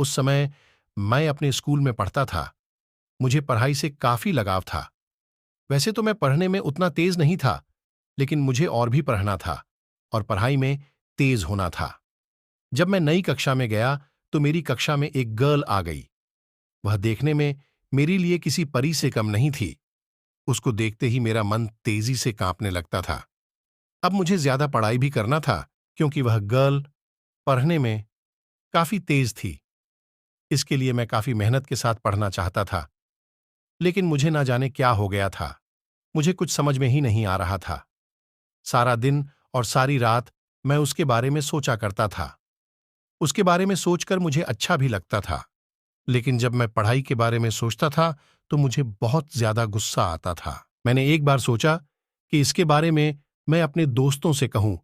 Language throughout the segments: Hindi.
उस समय मैं अपने स्कूल में पढ़ता था। मुझे पढ़ाई से काफी लगाव था। वैसे तो मैं पढ़ने में उतना तेज नहीं था, लेकिन मुझे और भी पढ़ना था और पढ़ाई में तेज होना था। जब मैं नई कक्षा में गया तो मेरी कक्षा में एक गर्ल आ गई। वह देखने में मेरे लिए किसी परी से कम नहीं थी। उसको देखते ही मेरा मन तेजी से कांपने लगता था। अब मुझे ज्यादा पढ़ाई भी करना था, क्योंकि वह गर्ल पढ़ने में काफी तेज थी। इसके लिए मैं काफी मेहनत के साथ पढ़ना चाहता था, लेकिन मुझे ना जाने क्या हो गया था। मुझे कुछ समझ में ही नहीं आ रहा था। सारा दिन और सारी रात मैं उसके बारे में सोचा करता था। उसके बारे में सोचकर मुझे अच्छा भी लगता था, लेकिन जब मैं पढ़ाई के बारे में सोचता था तो मुझे बहुत ज्यादा गुस्सा आता था। मैंने एक बार सोचा कि इसके बारे में मैं अपने दोस्तों से कहूं,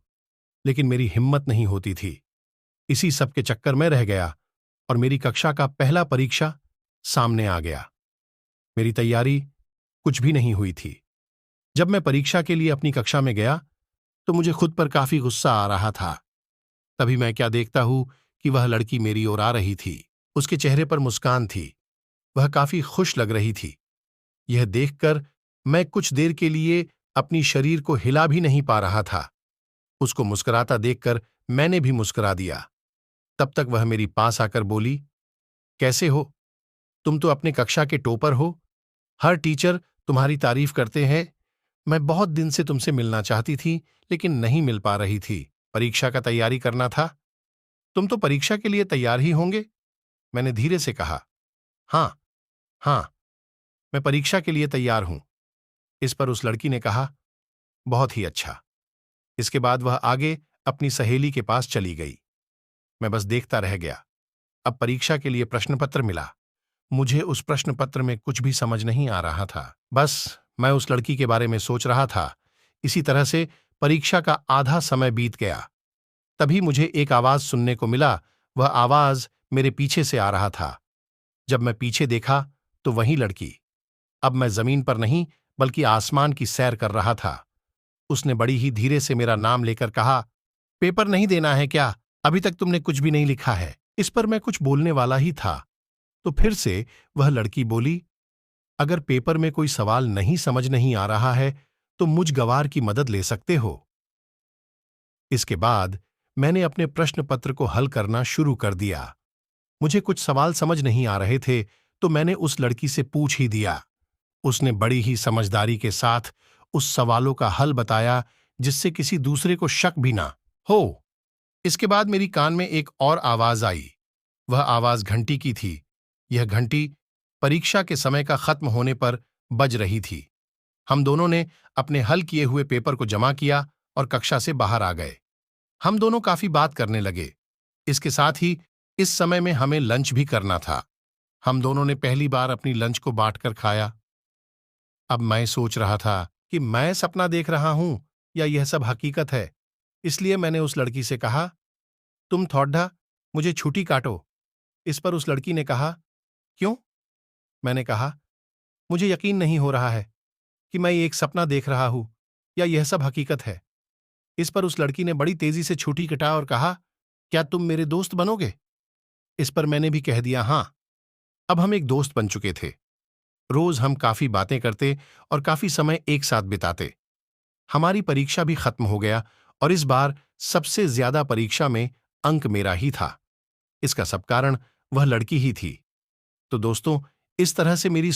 लेकिन मेरी हिम्मत नहीं होती थी। इसी सब के चक्कर में रह गया और मेरी कक्षा का पहला परीक्षा सामने आ गया। मेरी तैयारी कुछ भी नहीं हुई थी। जब मैं परीक्षा के लिए अपनी कक्षा में गया तो मुझे खुद पर काफी गुस्सा आ रहा था। तभी मैं क्या देखता हूं कि वह लड़की मेरी ओर आ रही थी। उसके चेहरे पर मुस्कान थी। वह काफी खुश लग रही थी। यह देखकर मैं कुछ देर के लिए अपनी शरीर को हिला भी नहीं पा रहा था। उसको मुस्कुराता देखकर मैंने भी मुस्कुरा दिया। तब तक वह मेरी पास आकर बोली, कैसे हो? तुम तो अपने कक्षा के टॉपर हो। हर टीचर तुम्हारी तारीफ करते हैं। मैं बहुत दिन से तुमसे मिलना चाहती थी, लेकिन नहीं मिल पा रही थी। परीक्षा का तैयारी करना था। तुम तो परीक्षा के लिए तैयार ही होंगे? मैंने धीरे से कहा। हाँ, हाँ, मैं परीक्षा के लिए तैयार हूं। इस पर उस लड़की ने कहा, बहुत ही अच्छा। इसके बाद वह आगे अपनी सहेली के पास चली गई। मैं बस देखता रह गया। अब परीक्षा के लिए प्रश्न पत्र मिला। मुझे उस प्रश्न पत्र में कुछ भी समझ नहीं आ रहा था। बस मैं उस लड़की के बारे में सोच रहा था। इसी तरह से परीक्षा का आधा समय बीत गया। तभी मुझे एक आवाज सुनने को मिला। वह आवाज मेरे पीछे से आ रहा था। जब मैं पीछे देखा तो वही लड़की। अब मैं जमीन पर नहीं, बल्कि आसमान की सैर कर रहा था। उसने बड़ी ही धीरे से मेरा नाम लेकर कहा, पेपर नहीं देना है क्या? अभी तक तुमने कुछ भी नहीं लिखा है। इस पर मैं कुछ बोलने वाला ही था तो फिर से वह लड़की बोली, अगर पेपर में कोई सवाल समझ नहीं आ रहा है तो मुझ गवार की मदद ले सकते हो। इसके बाद मैंने अपने प्रश्न पत्र को हल करना शुरू कर दिया। मुझे कुछ सवाल समझ नहीं आ रहे थे तो मैंने उस लड़की से पूछ ही दिया। उसने बड़ी ही समझदारी के साथ उस सवालों का हल बताया, जिससे किसी दूसरे को शक भी ना हो। इसके बाद मेरी कान में एक और आवाज आई। वह आवाज घंटी की थी। यह घंटी परीक्षा के समय का खत्म होने पर बज रही थी। हम दोनों ने अपने हल किए हुए पेपर को जमा किया और कक्षा से बाहर आ गए। हम दोनों काफी बात करने लगे। इसके साथ ही इस समय में हमें लंच भी करना था। हम दोनों ने पहली बार अपनी लंच को बांटकर खाया। अब मैं सोच रहा था कि मैं सपना देख रहा हूं या यह सब हकीकत है। इसलिए मैंने उस लड़की से कहा, तुम थोड़ा मुझे छुट्टी काटो। इस पर उस लड़की ने कहा, क्यों? मैंने कहा, मुझे यकीन नहीं हो रहा है कि मैं एक सपना देख रहा हूं या यह सब हकीकत है। इस पर उस लड़की ने बड़ी तेजी से छुट्टी कटा और कहा, क्या तुम मेरे दोस्त बनोगे? इस पर मैंने भी कह दिया, हाँ। अब हम एक दोस्त बन चुके थे। रोज हम काफी बातें करते और काफी समय एक साथ बिताते। हमारी परीक्षा भी खत्म हो गया और इस बार सबसे ज्यादा परीक्षा में अंक मेरा ही था। इसका सब कारण वह लड़की ही थी। तो दोस्तों, इस तरह से मेरी